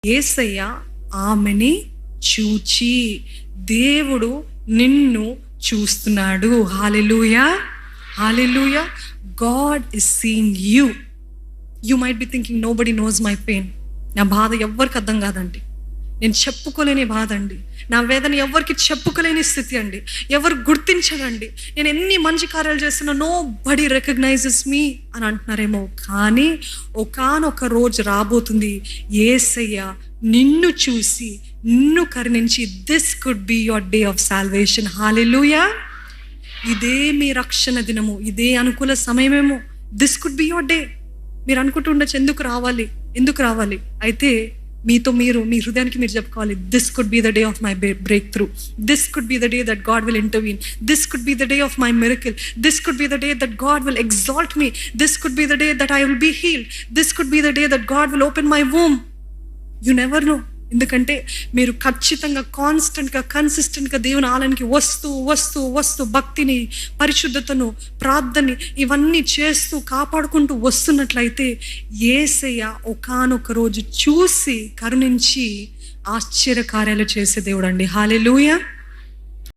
యేసయ్య ఆమెని చూచి, దేవుడు నిన్ను చూస్తున్నాడు. Hallelujah, hallelujah. God is seeing you. You might be thinking nobody knows my pain. నా బాధ ఎవ్వరికి అర్థం కాదండి, నేను చెప్పుకోలేని బాధ అండి, నా వేదన ఎవరికి చెప్పుకోలేని స్థితి అండి, ఎవరు గుర్తించరండి, నేను ఎన్ని మంచి కార్యాలు చేస్తున్నా నో బడీ రికగ్నైజెస్ మీ అని అంటున్నారేమో. కానీ ఒకానొక రోజు రాబోతుంది, యేసయ్య నిన్ను చూసి నిన్ను కరుణించి this could be your day of salvation. Hallelujah. ఇదే మీ రక్షణ దినము, ఇదే అనుకూల సమయమేమో. This could be your day. మీరు అనుకుంటూ ఉండొచ్చు, ఎందుకు రావాలి. అయితే మీతో మీరు మీ హృదయానికి మీరు చెప్పుకోవాలి, this could be the day of my break through. This could be the day that God will intervene. This could be the day of my miracle. This could be the day that God will exalt me. This could be the day that I will be healed. This could be the day that God will open my womb. You never know. ఎందుకంటే మీరు ఖచ్చితంగా కన్సిస్టెంట్గా దేవుని ఆలయానికి వస్తూ భక్తిని, పరిశుద్ధతను, ప్రార్థనని ఇవన్నీ చేస్తూ కాపాడుకుంటూ వస్తున్నట్లయితే యేసయ్య ఒకానొక రోజు చూసి కరుణించి ఆశ్చర్య కార్యాలు చేసే దేవుడు అండి. హల్లెలూయా.